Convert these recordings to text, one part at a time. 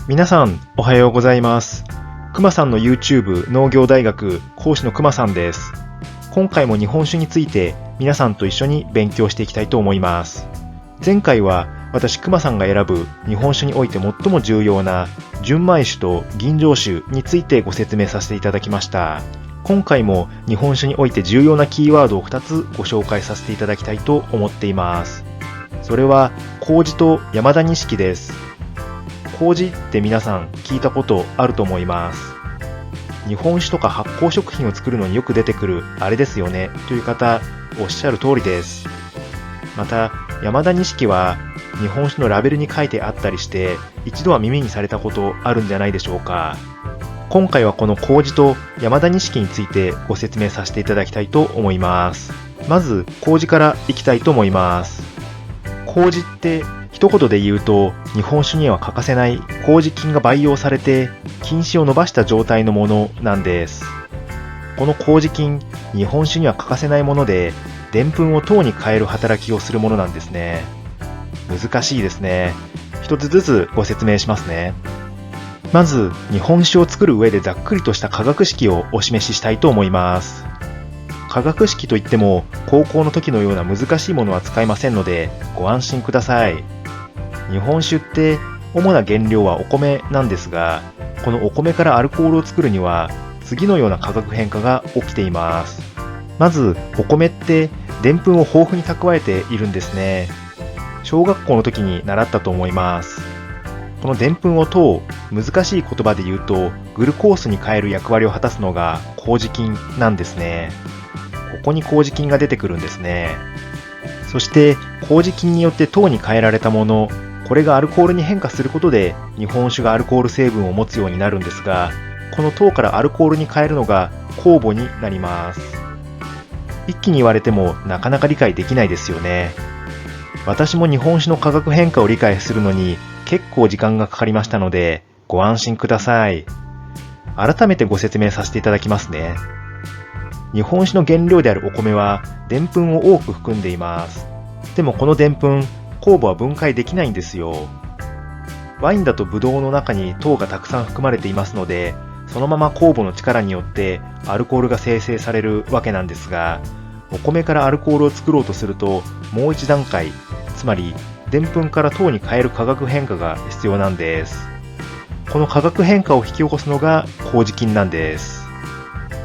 皆さん、おはようございます。くまさんの YouTube 農業大学講師のくまさんです。今回も日本酒について皆さんと一緒に勉強していきたいと思います。前回は私くまさんが選ぶ日本酒において最も重要な純米酒と吟醸酒についてご説明させていただきました。今回も日本酒において重要なキーワードを2つご紹介させていただきたいと思っています。それは麹と山田錦です。麹って皆さん聞いたことあると思います。日本酒とか発酵食品を作るのによく出てくるあれですよねという方おっしゃる通りです。また山田錦は日本酒のラベルに書いてあったりして一度は耳にされたことあるんじゃないでしょうか。今回はこの麹と山田錦についてご説明させていただきたいと思います。まず麹からいきたいと思います。麹って一言で言うと日本酒には欠かせない麹菌が培養されて菌糸を伸ばした状態のものなんです。この麹菌、日本酒には欠かせないものででんぷんを糖に変える働きをするものなんですね。難しいですね。一つずつご説明しますね。まず日本酒を作る上でざっくりとした化学式をお示ししたいと思います。化学式といっても高校の時のような難しいものは使いませんのでご安心ください。日本酒って主な原料はお米なんですが、このお米からアルコールを作るには次のような化学変化が起きています。まずお米ってでんぷんを豊富に蓄えているんですね。小学校の時に習ったと思います。このでんぷんを糖、難しい言葉で言うとグルコースに変える役割を果たすのが麹菌なんですね。ここに麹菌が出てくるんですね。そして麹菌によって糖に変えられたもの、これがアルコールに変化することで日本酒がアルコール成分を持つようになるんですが、この糖からアルコールに変えるのが酵母になります。一気に言われてもなかなか理解できないですよね。私も日本酒の化学変化を理解するのに結構時間がかかりましたのでご安心ください。改めてご説明させていただきますね。日本酒の原料であるお米はでんぷんを多く含んでいます。でもこのでんぷん、酵母は分解できないんですよ。ワインだとブドウの中に糖がたくさん含まれていますので、そのまま酵母の力によってアルコールが生成されるわけなんですが、お米からアルコールを作ろうとするともう一段階、つまりでんぷんから糖に変える化学変化が必要なんです。この化学変化を引き起こすのが麹菌なんです。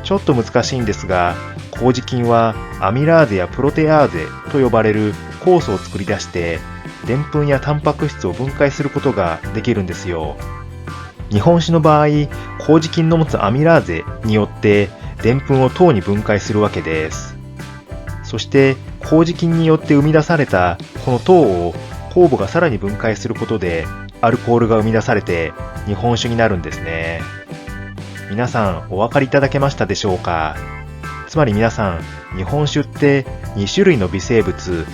ちょっと難しいんですが、麹菌はアミラーゼやプロテアーゼと呼ばれる酵素を作り出してでんぷんやタンパク質を分解することができるんですよ。日本酒の場合、麹菌の持つアミラーゼによってでんぷんを糖に分解するわけです。そして麹菌によって生み出されたこの糖を酵母がさらに分解することでアルコールが生み出されて日本酒になるんですね。皆さんお分かりいただけましたでしょうか。つまり皆さん、日本酒って2種類の微生物、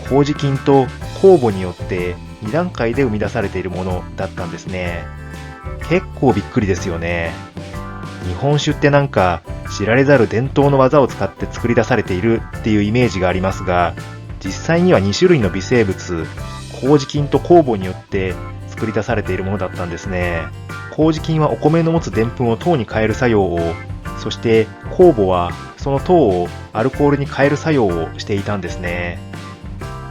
麹菌と酵母によって2段階で生み出されているものだったんですね。結構びっくりですよね。日本酒ってなんか知られざる伝統の技を使って作り出されているっていうイメージがありますが、実際には2種類の微生物、麹菌と酵母によって作り出されているものだったんですね。麹菌はお米の持つでんぷんを糖に変える作用を、そして酵母はその糖をアルコールに変える作用をしていたんですね。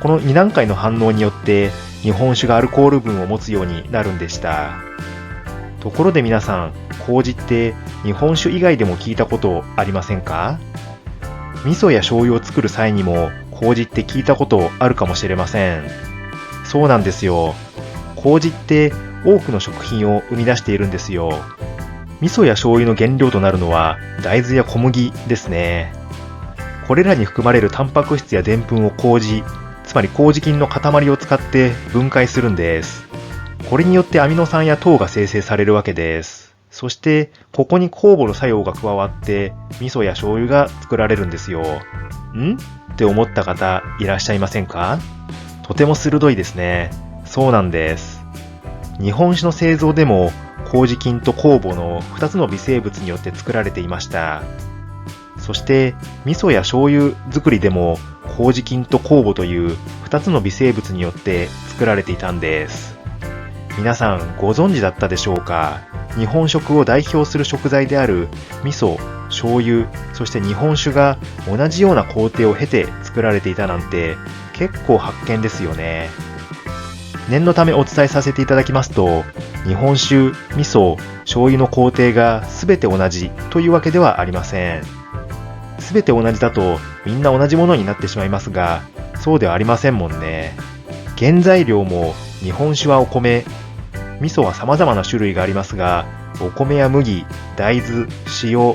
この2段階の反応によって日本酒がアルコール分を持つようになるんでした。ところで皆さん、麹って日本酒以外でも聞いたことありませんか？味噌や醤油を作る際にも麹って聞いたことあるかもしれません。そうなんですよ。麹って多くの食品を生み出しているんですよ。味噌や醤油の原料となるのは大豆や小麦ですね。これらに含まれるタンパク質やでんぷんを麹、つまり麹菌の塊を使って分解するんです。これによってアミノ酸や糖が生成されるわけです。そしてここに酵母の作用が加わって味噌や醤油が作られるんですよ。ん？って思った方いらっしゃいませんか？とても鋭いですね。そうなんです。日本酒の製造でも麹菌と酵母の2つの微生物によって作られていました。そして味噌や醤油作りでも麹菌と酵母という2つの微生物によって作られていたんです。皆さんご存知だったでしょうか？日本食を代表する食材である味噌、醤油、そして日本酒が同じような工程を経て作られていたなんて結構発見ですよね。念のためお伝えさせていただきますと、日本酒、味噌、醤油の工程が全て同じというわけではありません。全て同じだとみんな同じものになってしまいますが、そうではありませんもんね。原材料も日本酒はお米、味噌は様々な種類がありますが、お米や麦、大豆、塩、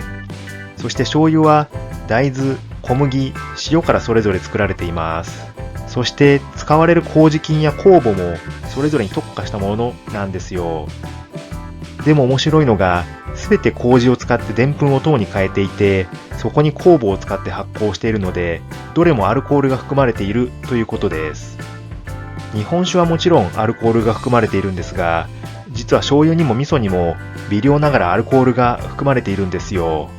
そして醤油は大豆、小麦、塩からそれぞれ作られています。そして使われる麹菌や酵母もそれぞれに特化したものなんですよ。でも面白いのが、すべて麹を使ってでんぷんを糖に変えていて、そこに酵母を使って発酵しているので、どれもアルコールが含まれているということです。日本酒はもちろんアルコールが含まれているんですが、実は醤油にも味噌にも微量ながらアルコールが含まれているんですよ。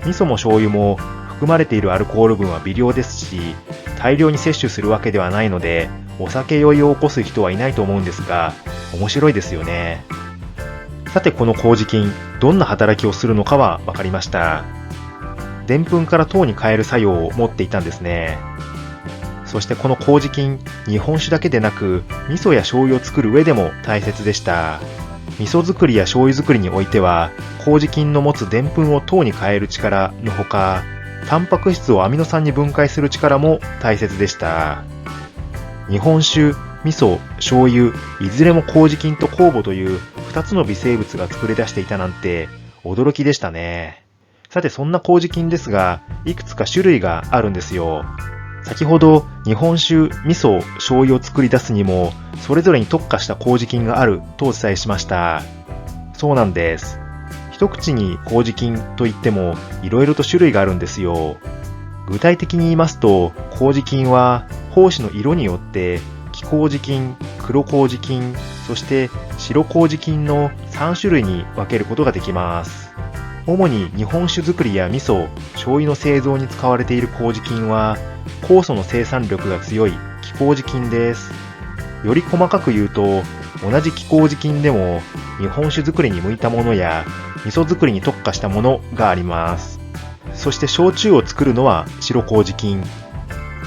味噌も醤油も含まれているアルコール分は微量ですし、大量に摂取するわけではないので、お酒酔いを起こす人はいないと思うんですが、面白いですよね。さてこの麹菌、どんな働きをするのかは分かりました。でんぷんから糖に変える作用を持っていたんですね。そしてこの麹菌、日本酒だけでなく、味噌や醤油を作る上でも大切でした。味噌作りや醤油作りにおいては、麹菌の持つでんぷんを糖に変える力のほか、タンパク質をアミノ酸に分解する力も大切でした。日本酒、味噌、醤油、いずれも麹菌と酵母という2つの微生物が作り出していたなんて驚きでしたね。さてそんな麹菌ですが、いくつか種類があるんですよ。先ほど日本酒、味噌、醤油を作り出すにもそれぞれに特化した麹菌があるとお伝えしました。そうなんです。一口に麹菌といってもいろいろと種類があるんですよ。具体的に言いますと、麹菌は胞子の色によって黄麹菌、黒麹菌、そして白麹菌の3種類に分けることができます。主に日本酒作りや味噌、醤油の製造に使われている麹菌は酵素の生産力が強い黄麹菌です。より細かく言うと、同じ黄麹菌でも日本酒作りに向いたものや味噌作りに特化したものがあります。そして焼酎を作るのは白麹菌、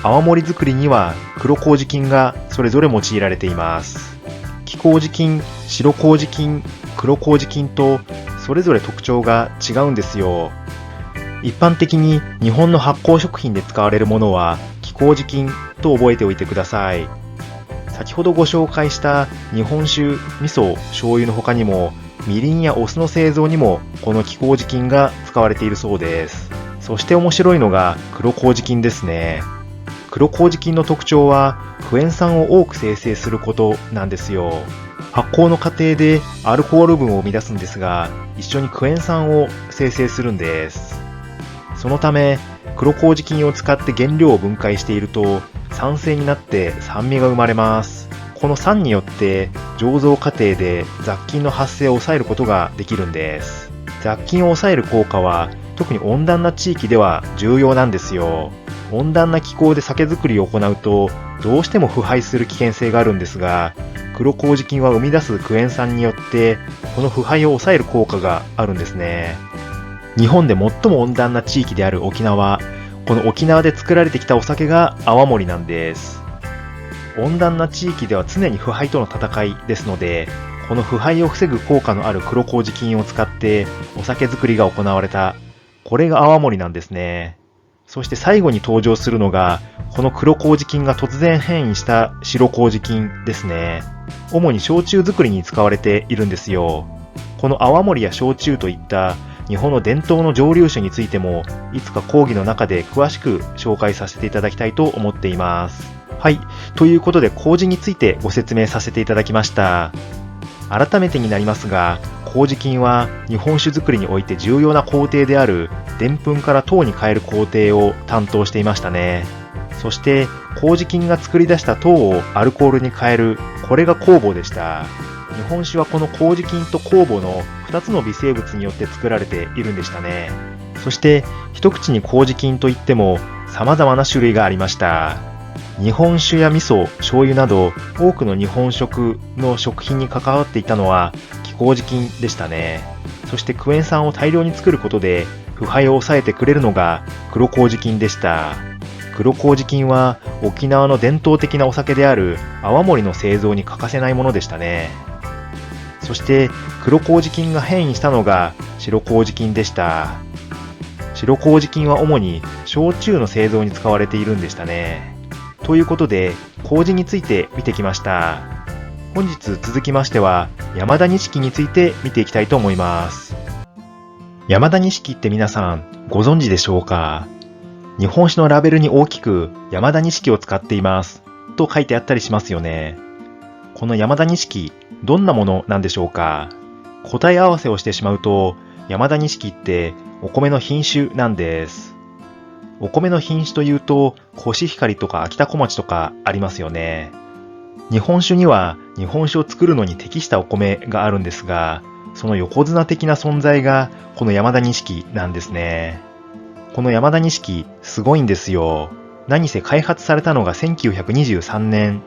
泡盛作りには黒麹菌がそれぞれ用いられています。黄麹菌、白麹菌、黒麹菌とそれぞれ特徴が違うんですよ。一般的に日本の発酵食品で使われるものは黄麹菌と覚えておいてください。先ほどご紹介した日本酒、味噌、醤油の他にもみりんやお酢の製造にもこの黄麹菌が使われているそうです。そして面白いのが黒麹菌ですね。黒麹菌の特徴はクエン酸を多く生成することなんですよ。発酵の過程でアルコール分を生み出すんですが、一緒にクエン酸を生成するんです。そのため黒麹菌を使って原料を分解していると酸性になって酸味が生まれます。この酸によって醸造過程で雑菌の発生を抑えることができるんです。雑菌を抑える効果は特に温暖な地域では重要なんですよ。温暖な気候で酒造りを行うとどうしても腐敗する危険性があるんですが、黒麹菌は生み出すクエン酸によってこの腐敗を抑える効果があるんですね。日本で最も温暖な地域である沖縄、この沖縄で作られてきたお酒が泡盛なんです。温暖な地域では常に腐敗との戦いですので、この腐敗を防ぐ効果のある黒麹菌を使ってお酒作りが行われた、これが泡盛なんですね。そして最後に登場するのが、この黒麹菌が突然変異した白麹菌ですね。主に焼酎作りに使われているんですよ。この泡盛や焼酎といった日本の伝統の蒸留酒についても、いつか講義の中で詳しく紹介させていただきたいと思っています。はい、ということで麹についてご説明させていただきました。改めてになりますが、麹菌は日本酒作りにおいて重要な工程であるでんぷんから糖に変える工程を担当していましたね。そして麹菌が作り出した糖をアルコールに変える、これが酵母でした。日本酒はこの麹菌と酵母の2つの微生物によって作られているんでしたね。そして一口に麹菌といっても様々な種類がありました。日本酒や味噌、醤油など多くの日本食の食品に関わっていたのは黄麹菌でしたね。そしてクエン酸を大量に作ることで腐敗を抑えてくれるのが黒麹菌でした。黒麹菌は沖縄の伝統的なお酒である泡盛の製造に欠かせないものでしたね。そして黒麹菌が変異したのが白麹菌でした。白麹菌は主に焼酎の製造に使われているんでしたね。ということで、麹について見てきました。本日続きましては、山田錦について見ていきたいと思います。山田錦って皆さんご存知でしょうか？日本酒のラベルに大きく山田錦を使っていますと書いてあったりしますよね。この山田錦、どんなものなんでしょうか？答え合わせをしてしまうと、山田錦ってお米の品種なんです。お米の品種というと、コシヒカリとか秋田小町とかありますよね。日本酒には日本酒を作るのに適したお米があるんですが、その横綱的な存在がこの山田錦なんですね。この山田錦すごいんですよ。何せ開発されたのが1923年、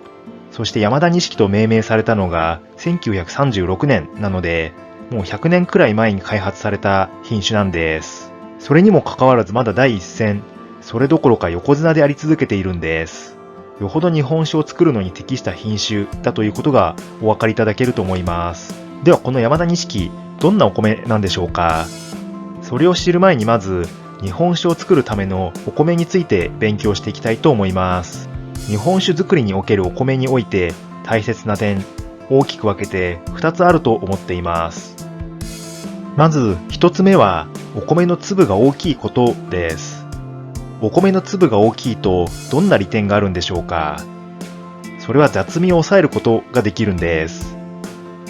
そして山田錦と命名されたのが1936年なので、もう100年くらい前に開発された品種なんです。それにもかかわらずまだ第一線、それどころか横綱であり続けているんです。よほど日本酒を作るのに適した品種だということがお分かりいただけると思います。ではこの山田錦、どんなお米なんでしょうか？それを知る前にまず、日本酒を作るためのお米について勉強していきたいと思います。日本酒作りにおけるお米において大切な点、大きく分けて2つあると思っています。まず1つ目は、お米の粒が大きいことです。お米の粒が大きいとどんな利点があるんでしょうか？それは雑味を抑えることができるんです。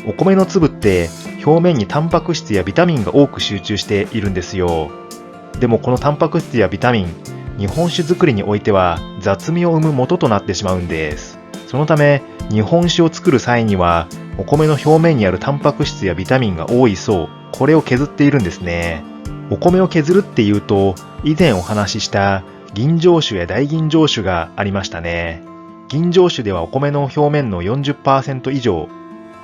お米の粒って表面にタンパク質やビタミンが多く集中しているんですよ。でもこのタンパク質やビタミン、日本酒作りにおいては雑味を生む元となってしまうんです。そのため日本酒を作る際にはお米の表面にあるタンパク質やビタミンが多い層、これを削っているんですね。お米を削るっていうと、以前お話しした吟醸酒や大吟醸酒がありましたね。吟醸酒ではお米の表面の 40% 以上、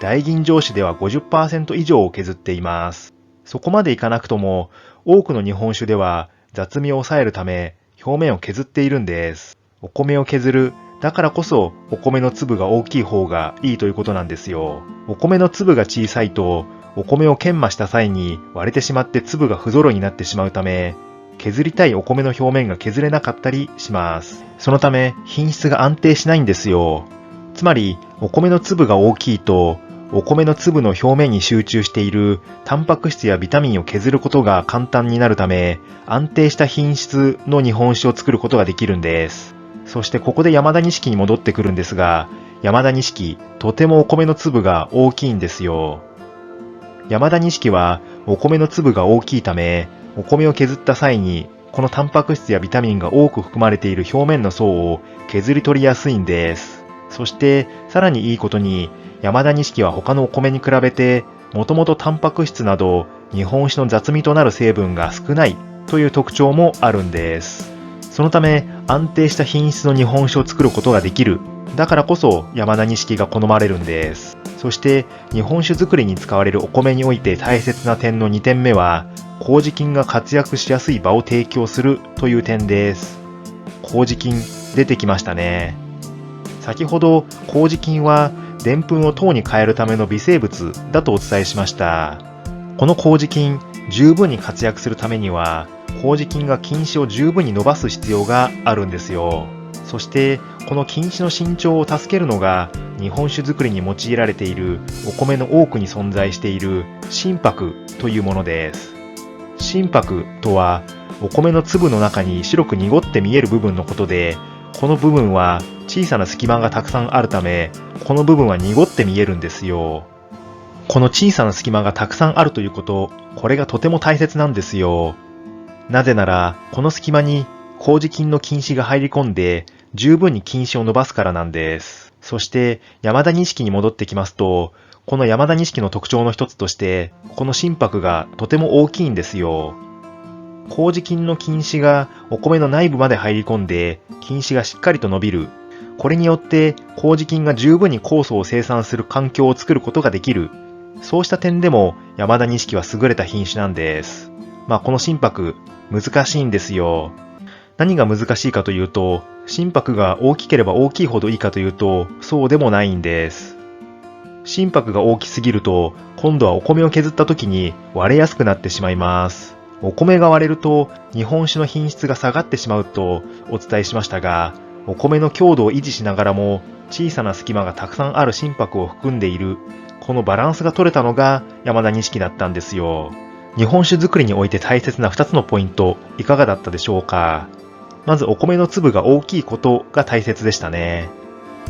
大吟醸酒では 50% 以上を削っています。そこまでいかなくとも、多くの日本酒では雑味を抑えるため表面を削っているんです。お米を削る、だからこそお米の粒が大きい方がいいということなんですよ。お米の粒が小さいと、お米を研磨した際に割れてしまって粒が不揃いになってしまうため、削りたいお米の表面が削れなかったりします。そのため品質が安定しないんですよ。つまりお米の粒が大きいと、お米の粒の表面に集中しているタンパク質やビタミンを削ることが簡単になるため、安定した品質の日本酒を作ることができるんです。そしてここで山田錦に戻ってくるんですが、山田錦、とてもお米の粒が大きいんですよ。山田錦はお米の粒が大きいため、お米を削った際にこのタンパク質やビタミンが多く含まれている表面の層を削り取りやすいんです。そしてさらにいいことに、山田錦は他のお米に比べてもともとタンパク質など日本酒の雑味となる成分が少ないという特徴もあるんです。そのため安定した品質の日本酒を作ることができる。だからこそ山田錦が好まれるんです。そして日本酒作りに使われるお米において大切な点の2点目は、麹菌が活躍しやすい場を提供するという点です。麹菌出てきましたね。先ほど麹菌はでんぷんを糖に変えるための微生物だとお伝えしました。この麹菌、十分に活躍するためには麹菌が菌糸を十分に伸ばす必要があるんですよ。そしてこの菌糸の伸長を助けるのが日本酒作りに用いられているお米の多くに存在している心白というものです。心白とはお米の粒の中に白く濁って見える部分のことで、この部分は小さな隙間がたくさんあるため、この部分は濁って見えるんですよ。この小さな隙間がたくさんあるということ、これがとても大切なんですよ。なぜならこの隙間に麹菌の菌糸が入り込んで十分に菌糸を伸ばすからなんです。そして山田錦に戻ってきますと、この山田錦の特徴の一つとして、この心白がとても大きいんですよ。麹菌の菌糸がお米の内部まで入り込んで、菌糸がしっかりと伸びる。これによって麹菌が十分に酵素を生産する環境を作ることができる。そうした点でも山田錦は優れた品種なんです。この心拍、難しいんですよ。何が難しいかというと、心拍が大きければ大きいほどいいかというと、そうでもないんです。心拍が大きすぎると、今度はお米を削った時に割れやすくなってしまいます。お米が割れると、日本酒の品質が下がってしまうとお伝えしましたが、お米の強度を維持しながらも、小さな隙間がたくさんある心拍を含んでいる、このバランスが取れたのが山田錦だったんですよ。日本酒作りにおいて大切な2つのポイント、いかがだったでしょうか。まずお米の粒が大きいことが大切でしたね。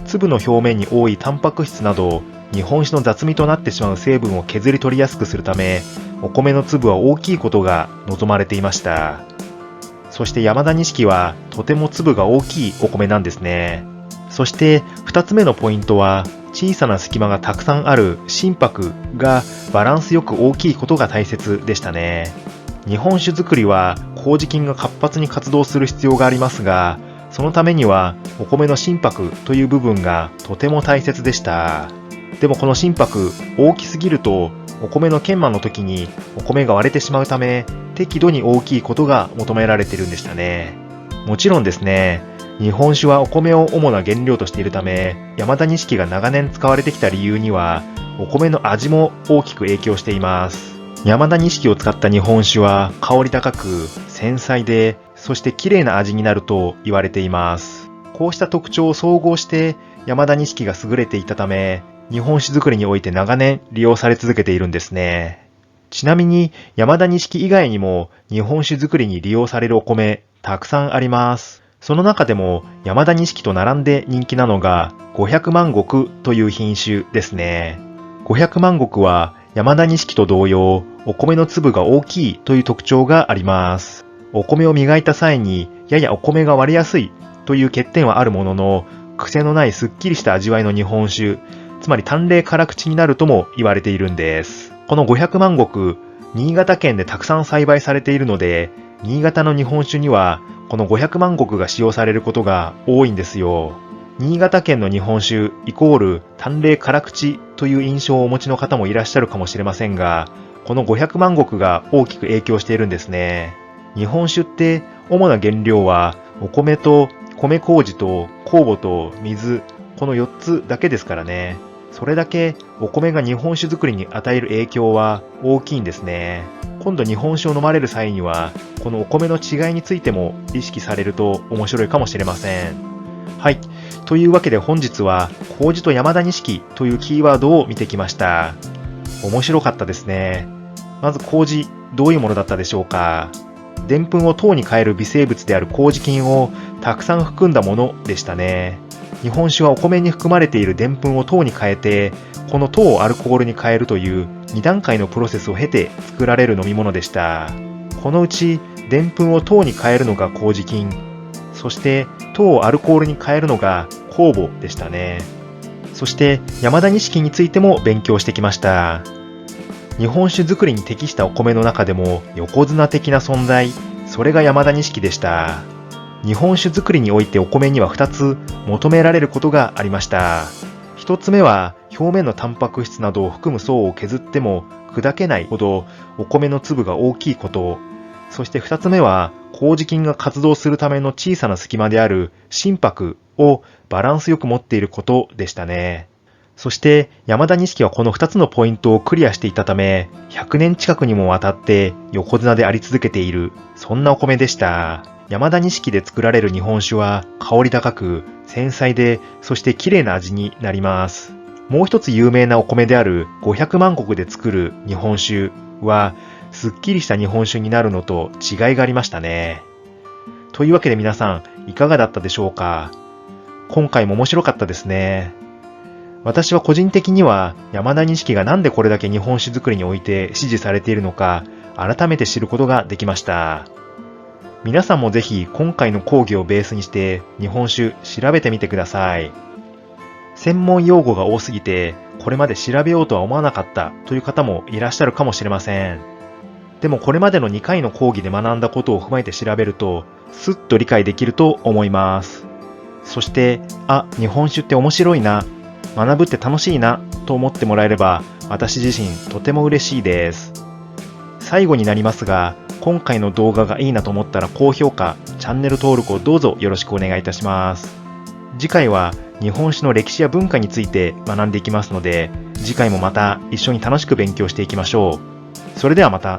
粒の表面に多いタンパク質など、日本酒の雑味となってしまう成分を削り取りやすくするため、お米の粒は大きいことが望まれていました。そして山田錦はとても粒が大きいお米なんですね。そして2つ目のポイントは、小さな隙間がたくさんある心拍がバランスよく大きいことが大切でしたね。日本酒作りは麹菌が活発に活動する必要がありますが、そのためにはお米の心拍という部分がとても大切でした。でもこの心拍大きすぎると、お米の研磨の時にお米が割れてしまうため、適度に大きいことが求められているんでしたね。もちろんですね、日本酒はお米を主な原料としているため、山田錦が長年使われてきた理由には、お米の味も大きく影響しています。山田錦を使った日本酒は香り高く、繊細で、そして綺麗な味になると言われています。こうした特徴を総合して山田錦が優れていたため、日本酒作りにおいて長年利用され続けているんですね。ちなみに山田錦以外にも日本酒作りに利用されるお米たくさんあります。その中でも山田錦と並んで人気なのが500万石という品種ですね。500万石は山田錦と同様、お米の粒が大きいという特徴があります。お米を磨いた際にややお米が割れやすいという欠点はあるものの、癖のないすっきりした味わいの日本酒、つまり淡麗辛口になるとも言われているんです。この500万石、新潟県でたくさん栽培されているので、新潟の日本酒にはこの500万石が使用されることが多いんですよ。新潟県の日本酒イコール淡麗辛口という印象をお持ちの方もいらっしゃるかもしれませんが、この500万石が大きく影響しているんですね。日本酒って主な原料はお米と米麹と酵母と水、この4つだけですからね。それだけお米が日本酒作りに与える影響は大きいんですね。今度日本酒を飲まれる際には、このお米の違いについても意識されると面白いかもしれません。はい。というわけで本日は、麹と山田錦というキーワードを見てきました。面白かったですね。まず麹、どういうものだったでしょうか。でんぷんを糖に変える微生物である麹菌をたくさん含んだものでしたね。日本酒はお米に含まれているでんぷんを糖に変えて、この糖をアルコールに変えるという2段階のプロセスを経て作られる飲み物でした。このうち、でんぷんを糖に変えるのが麹菌、そして糖をアルコールに変えるのが酵母でしたね。そして山田錦についても勉強してきました。日本酒作りに適したお米の中でも横綱的な存在、それが山田錦でした。日本酒作りにおいてお米には2つ求められることがありました。1つ目は表面のタンパク質などを含む層を削っても砕けないほどお米の粒が大きいこと、そして2つ目は麹菌が活動するための小さな隙間である心拍をバランスよく持っていることでしたね。そして山田錦はこの2つのポイントをクリアしていたため、100年近くにもわたって横綱であり続けている、そんなお米でした。山田錦で作られる日本酒は香り高く、繊細で、そして綺麗な味になります。もう一つ有名なお米である500万石で作る日本酒は、すっきりした日本酒になるのと違いがありましたね。というわけで皆さん、いかがだったでしょうか。今回も面白かったですね。私は個人的には山田錦がなんでこれだけ日本酒作りにおいて支持されているのか改めて知ることができました。皆さんもぜひ今回の講義をベースにして日本酒調べてみてください。専門用語が多すぎてこれまで調べようとは思わなかったという方もいらっしゃるかもしれません。でもこれまでの2回の講義で学んだことを踏まえて調べるとスッと理解できると思います。そして、日本酒って面白いな、学ぶって楽しいなと思ってもらえれば、私自身とても嬉しいです。最後になりますが、今回の動画がいいなと思ったら高評価、チャンネル登録をどうぞよろしくお願いいたします。次回は日本酒の歴史や文化について学んでいきますので、次回もまた一緒に楽しく勉強していきましょう。それではまた。